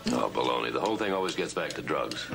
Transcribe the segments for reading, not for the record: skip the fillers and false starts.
Oh, baloney. The whole thing always gets back to drugs.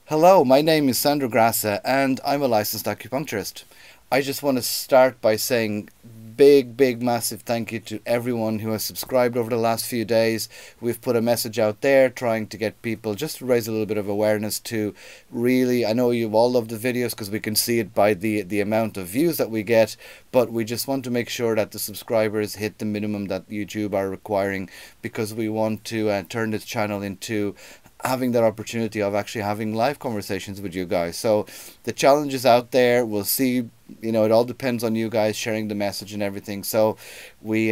Hello, my name is Sandro Graca and I'm a licensed acupuncturist. I just want to start by saying big massive thank you to everyone who has subscribed over the last few days. We've put a message out there trying to get people just to raise a little bit of awareness to really, I know you've all loved the videos because we can see it by the amount of views that we get, but we just want to make sure that the subscribers hit the minimum that YouTube are requiring, because we want to turn this channel into having that opportunity of actually having live conversations with you guys. So the challenge is out there. We'll see, you know, it all depends on you guys sharing the message and everything. So we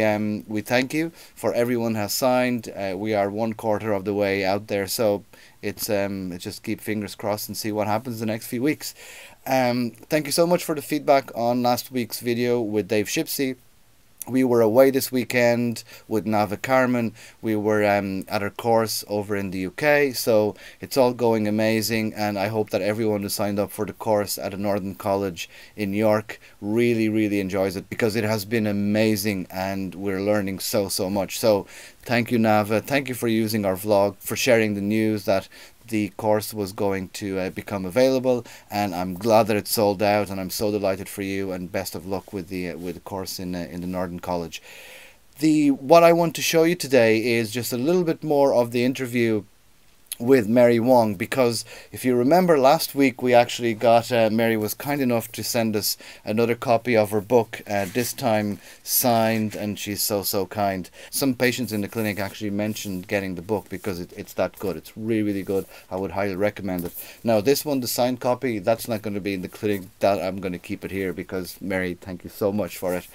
thank you for everyone has signed. We are 1/4 of the way out there, so it's just keep fingers crossed and see what happens the next few weeks. Thank you so much for the feedback on last week's video with Dave Shipsey. We were away this weekend with Nava Carmen. We were at our course over in the UK, so it's all going amazing, and I hope that everyone who signed up for the course at a Northern College in York really enjoys it, because it has been amazing and we're learning so much. So thank you, Nava. Thank you for using our vlog, for sharing the news that the course was going to become available, and I'm glad that it's sold out, and I'm so delighted for you, and best of luck with the course in the Northern College. What I want to show you today is just a little bit more of the interview with Mary Wong, because if you remember last week we actually got Mary was kind enough to send us another copy of her book, this time signed, and she's so kind. Some patients in the clinic actually mentioned getting the book because it's that good. It's really good. I would highly recommend it. Now this one, the signed copy, that's not going to be in the clinic. That I'm going to keep it here because, Mary, thank you so much for it.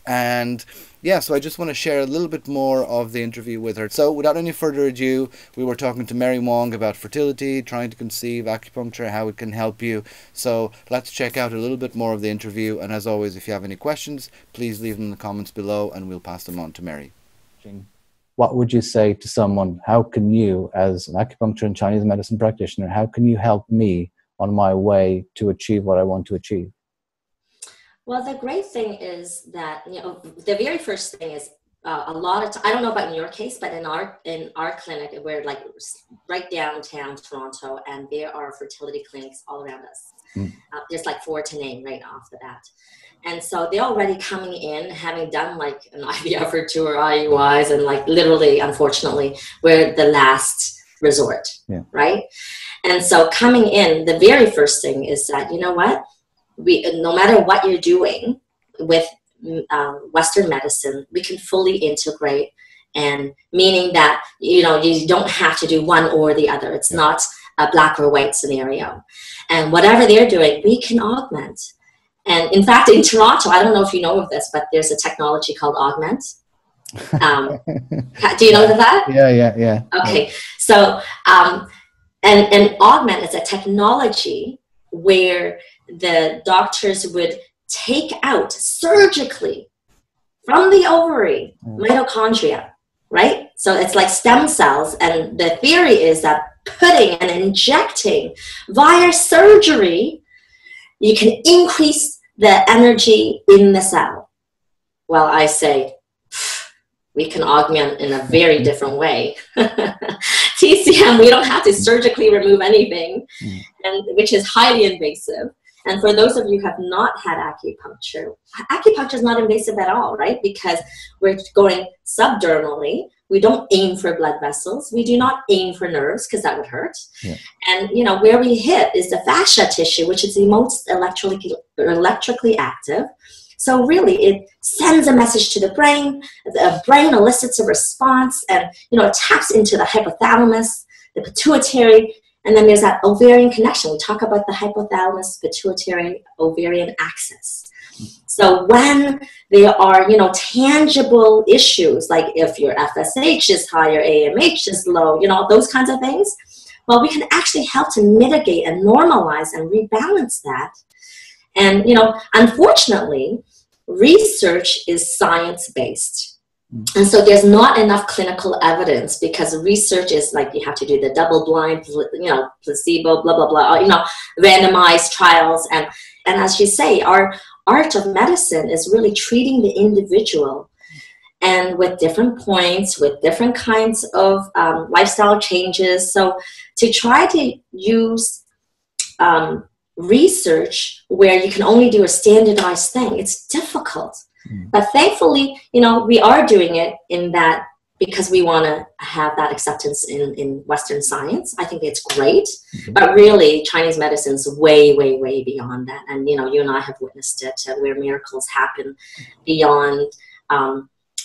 And yeah, so I just want to share a little bit more of the interview with her. So without any further ado, we were talking to Mary Wong about fertility, trying to conceive, acupuncture, how it can help you. So let's check out a little bit more of the interview, and as always, if you have any questions, please leave them in the comments below and we'll pass them on to Mary. What would you say to someone? How can you, as an acupuncture and Chinese medicine practitioner, how can you help me on my way to achieve what I want to achieve? Well, the great thing is that, you know, the very first thing is a lot of I don't know about in your case, but in our clinic, we're like right downtown Toronto, and there are fertility clinics all around us. There's like 4 to name right off the bat. And so they're already coming in, having done like an IVF or 2 or IUIs, and like literally, unfortunately, we're the last resort, right? And so coming in, the very first thing is that, you know what? No matter what you're doing with Western medicine, we can fully integrate, and meaning that, you know, you don't have to do one or the other. It's not a black or white scenario. And whatever they're doing, we can augment. And in fact, in Toronto, I don't know if you know of this, but there's a technology called Augment. Do you know that? Yeah. Okay. So, and Augment is a technology where the doctors would take out surgically from the ovary mitochondria, right? So it's like stem cells, and the theory is that putting and injecting via surgery, you can increase the energy in the cell. Well, I say, we can augment in a very different way. TCM, we don't have to surgically remove anything, and which is highly invasive. And for those of you who have not had acupuncture is not invasive at all, right? Because we're going subdermally. We don't aim for blood vessels. We do not aim for nerves, because that would hurt. And, you know, where we hit is the fascia tissue, which is the most electrically active. So really, it sends a message to the brain elicits a response, and, you know, it taps into the hypothalamus, the pituitary, and then there's that ovarian connection. We talk about the hypothalamus, pituitary, ovarian axis. So when there are, you know, tangible issues, like if your FSH is high, your AMH is low, you know, those kinds of things, well, we can actually help to mitigate and normalize and rebalance that. And, you know, unfortunately, research is science-based. And so there's not enough clinical evidence, because research is like, you have to do the double-blind, you know, placebo, blah, blah, blah, you know, randomized trials. And as you say, our art of medicine is really treating the individual, and with different points, with different kinds of lifestyle changes. So to try to use research where you can only do a standardized thing, it's difficult. But thankfully, you know, we are doing it in that because we want to have that acceptance in Western science. I think it's great. But really, Chinese medicine's way, way, way beyond that. And, you know, you and I have witnessed it where miracles happen beyond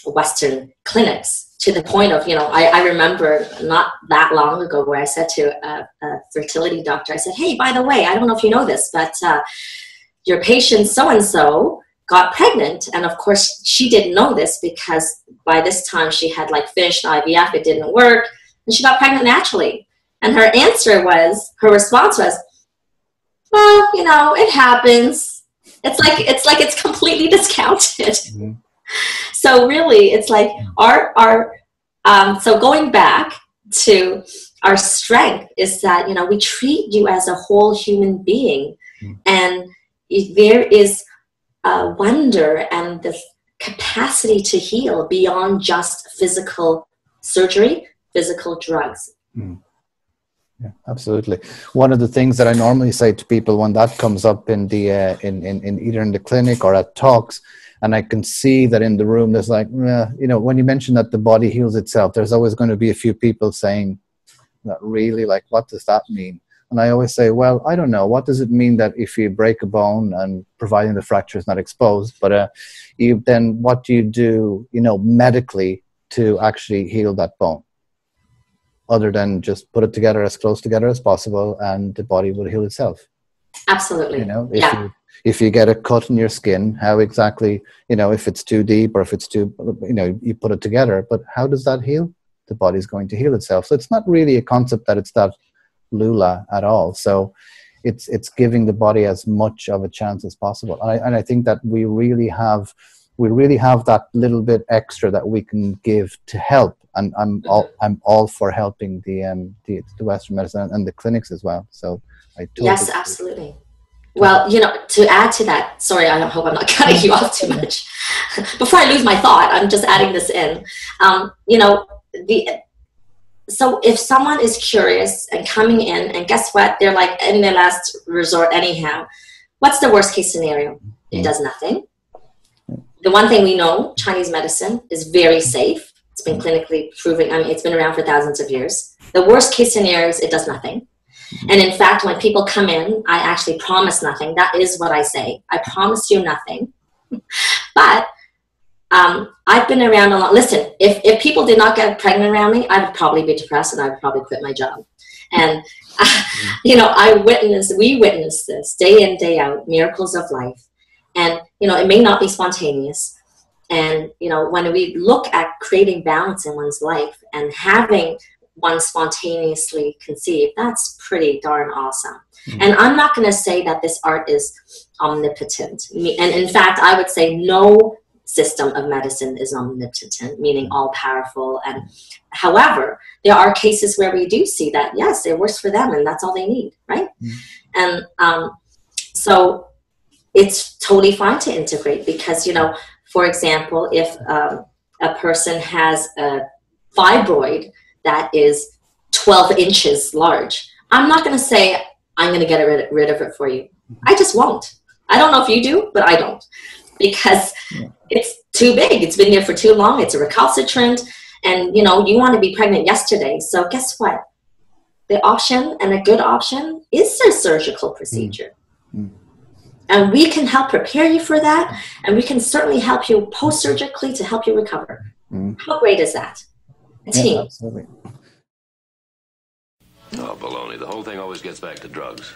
Western clinics, to the point of, you know, I remember not that long ago where I said to a fertility doctor, I said, hey, by the way, I don't know if you know this, but your patient so-and-so got pregnant. And of course, she didn't know this because by this time she had like finished IVF, it didn't work, and she got pregnant naturally. And her response was, well, you know, it happens. It's completely discounted. So really, it's like so going back to our strength is that, you know, we treat you as a whole human being, and there is wonder and the capacity to heal beyond just physical surgery, physical drugs. Yeah, absolutely. One of the things that I normally say to people when that comes up in the in either in the clinic or at talks, and I can see that in the room, there's like, you know, when you mention that the body heals itself, there's always going to be a few people saying, not really, like, what does that mean? And I always say, well, I don't know. What does it mean that if you break a bone, and providing the fracture is not exposed, but then what do you do, you know, medically to actually heal that bone? Other than just put it together as close together as possible, and the body will heal itself. Absolutely. You know, if you get a cut in your skin, how exactly, you know, if it's too deep or if it's too, you know, you put it together, but how does that heal? The body's going to heal itself. So it's not really a concept that it's that lula at all. So it's giving the body as much of a chance as possible. And I think that we really have that little bit extra that we can give to help. And I'm all for helping the Western medicine and the clinics as well. So I totally yes, absolutely. Well, you know, to add to that, sorry, I hope I'm not cutting you off too much. Before I lose my thought, I'm just adding this in. You know, so if someone is curious and coming in, and guess what? They're like in their last resort anyhow. What's the worst case scenario? It does nothing. The one thing we know, Chinese medicine is very safe. It's been clinically proven. I mean, it's been around for thousands of years. The worst case scenario is it does nothing. And in fact, when people come in, I actually promise nothing. That is what I say. I promise you nothing. But I've been around a lot. Listen, if people did not get pregnant around me, I would probably be depressed and I would probably quit my job. And, you know, we witness this day in, day out, miracles of life. And, you know, it may not be spontaneous. And, you know, when we look at creating balance in one's life and having one spontaneously conceived, that's pretty darn awesome. And I'm not going to say that this art is omnipotent. And in fact, I would say no system of medicine is omnipotent, meaning all powerful. And however, there are cases where we do see that, yes, it works for them and that's all they need, right? And so it's totally fine to integrate because, you know, for example, if a person has a fibroid that is 12 inches large, I'm not going to say, I'm going to get rid of it for you. I just won't. I don't know if you do, but I don't. Because it's too big. It's been there for too long. It's a recalcitrant. And, you know, you want to be pregnant yesterday. So guess what? The option, and a good option, is a surgical procedure. And we can help prepare you for that. And we can certainly help you post-surgically to help you recover. How great is that? A team. Absolutely. Oh, baloney. The whole thing always gets back to drugs.